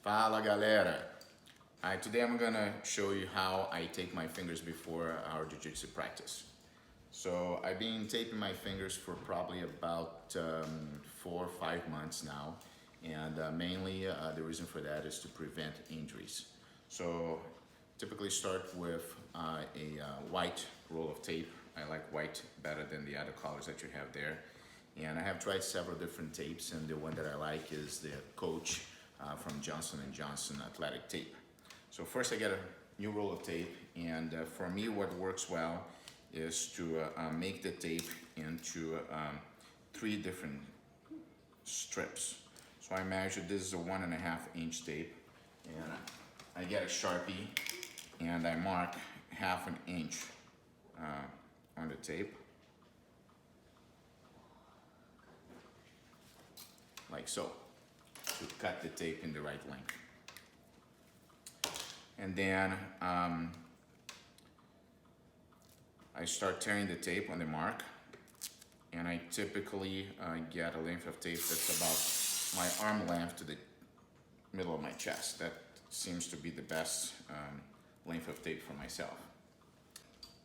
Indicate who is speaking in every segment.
Speaker 1: Fala galera! Today I'm gonna show you how I tape my fingers before our jiu-jitsu practice. So I've been taping my fingers for probably about 4 or 5 months now, and mainly the reason for that is to prevent injuries. So typically start with a white roll of tape. I like white better than the other colors that you have there. And I have tried several different tapes, and the one that I like is the Coach from Johnson & Johnson Athletic Tape. So first I get a new roll of tape, and for me what works well is to make the tape into 3 different strips. So I measure, this is a 1.5 inch tape, and I get a Sharpie and I mark 1/2 inch on the tape, like so, to cut the tape in the right length. And then I start tearing the tape on the mark, and I typically get a length of tape that's about my arm length to the middle of my chest. That seems to be the best length of tape for myself.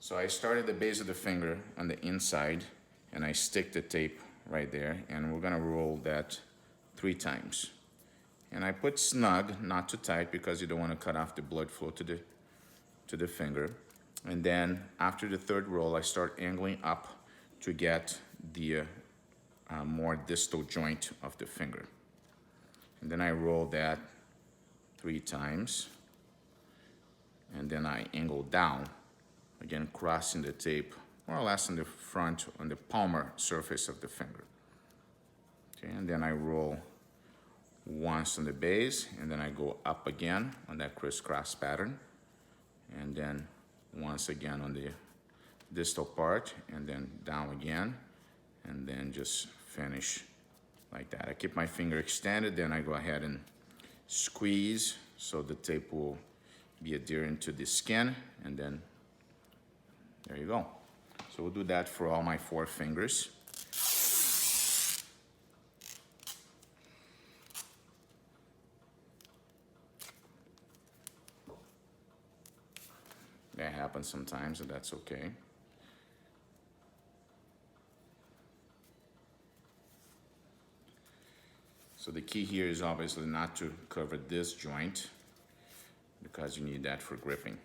Speaker 1: So I start at the base of the finger on the inside, and I stick the tape right there, and we're gonna roll that 3 times. And I put snug, not too tight, because you don't want to cut off the blood flow to the finger. And then after the 3rd roll, I start angling up to get the more distal joint of the finger. And then I roll that 3 times, and then I angle down, again crossing the tape more or less on the front, on the palmar surface of the finger. Okay, and then I roll once on the base, and then I go up again on that crisscross pattern, and then once again on the distal part, and then down again, and then just finish like that. I keep my finger extended, then I go ahead and squeeze so the tape will be adherent to the skin, and then there you go. So we'll do that for all my 4 fingers. That happens sometimes, and that's okay. So the key here is obviously not to cover this joint, because you need that for gripping.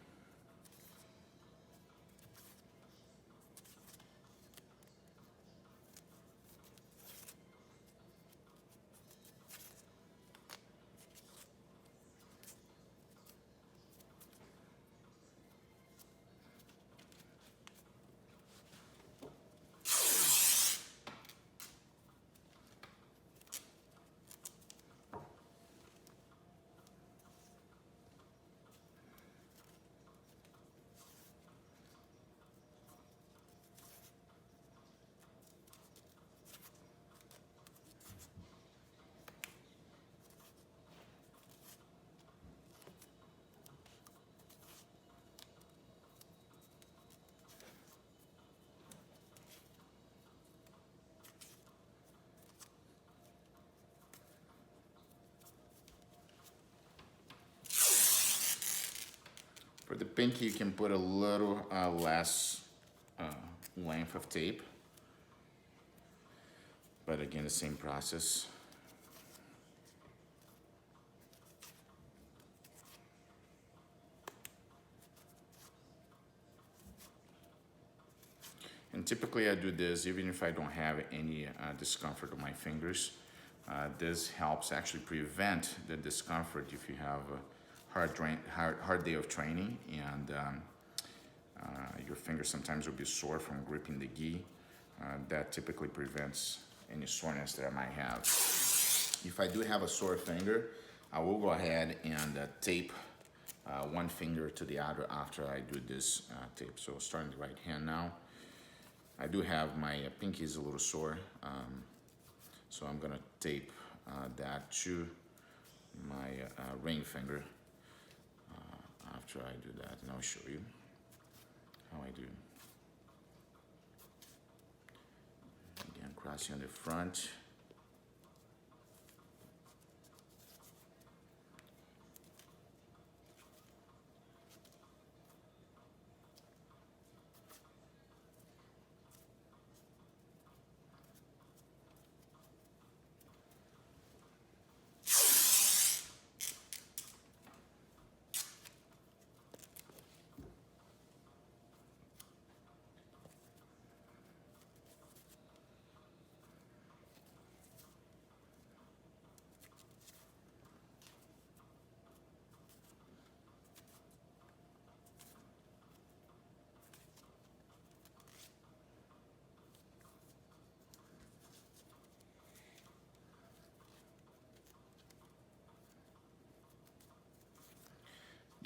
Speaker 1: For the pinky, you can put a little less length of tape, but again, the same process. And typically I do this even if I don't have any discomfort on my fingers. This helps actually prevent the discomfort if you have a hard day of training, and your fingers sometimes will be sore from gripping the gi. That typically prevents any soreness that I might have. If I do have a sore finger, I will go ahead and tape one finger to the other after I do this tape. So starting the right hand now. I do have my pinky is a little sore, so I'm gonna tape that to my ring finger after I do that, and I'll show you how I do. Again, crossing on the front,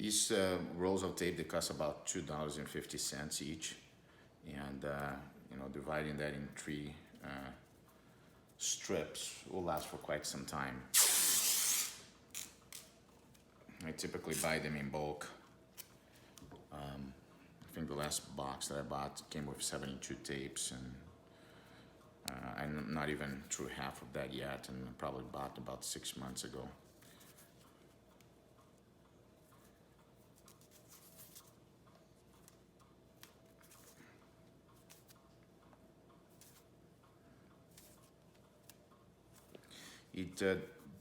Speaker 1: These rolls of tape, they cost about $2.50 each, and you know, dividing that in three strips will last for quite some time. I typically buy them in bulk. I think the last box that I bought came with 72 tapes, and I'm not even through half of that yet, and I probably bought about 6 months ago. It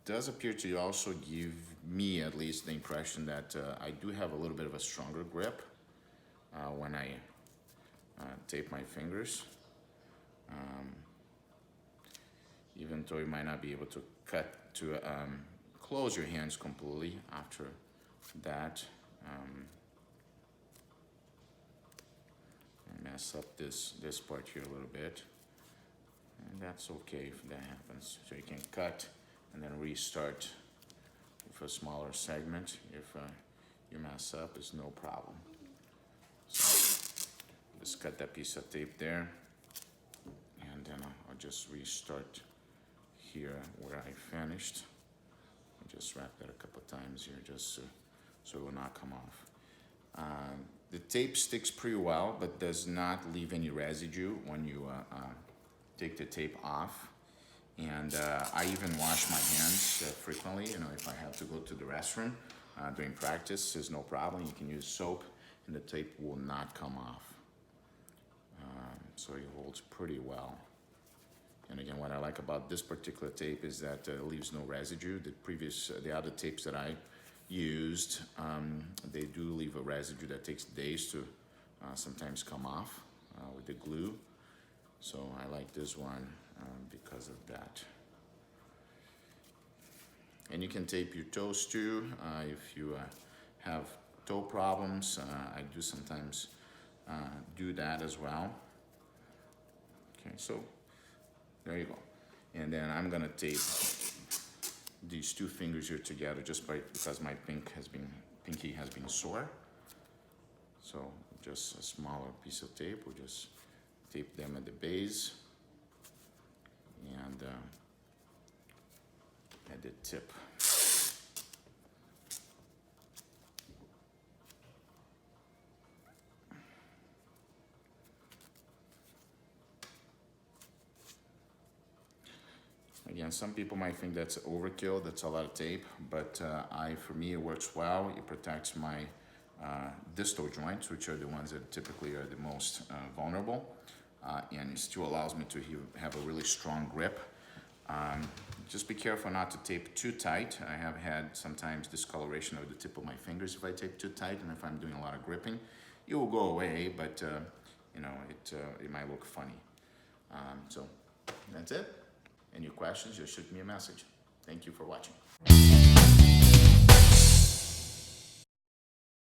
Speaker 1: does appear to also give me, at least, the impression that I do have a little bit of a stronger grip when I tape my fingers. Even though you might not be able to close your hands completely after that. I mess up this part here a little bit. And that's okay if that happens. So you can cut and then restart with a smaller segment. If you mess up, it's no problem. So just cut that piece of tape there, and then I'll just restart here where I finished. I just wrap that a couple of times here just so it will not come off. The tape sticks pretty well, but does not leave any residue when you take the tape off. And I even wash my hands frequently. You know, if I have to go to the restroom during practice, there's no problem. You can use soap and the tape will not come off. So it holds pretty well. And again, what I like about this particular tape is that it leaves no residue. The other tapes that I used, they do leave a residue that takes days to sometimes come off with the glue. So I like this one because of that. And you can tape your toes too if you have toe problems. I do sometimes do that as well. Okay, so there you go. And then I'm gonna tape these two fingers here together just because my pinky has been sore. So just a smaller piece of tape, we'll just tape them at the base and at the tip. Again, some people might think that's overkill, that's a lot of tape, but for me, it works well. It protects my distal joints, which are the ones that typically are the most vulnerable, and it still allows me to have a really strong grip. Just be careful not to tape too tight. I have had sometimes discoloration of the tip of my fingers if I tape too tight, and if I'm doing a lot of gripping, it will go away, but you know, it might look funny. So that's it. Any questions, just shoot me a message. Thank you for watching.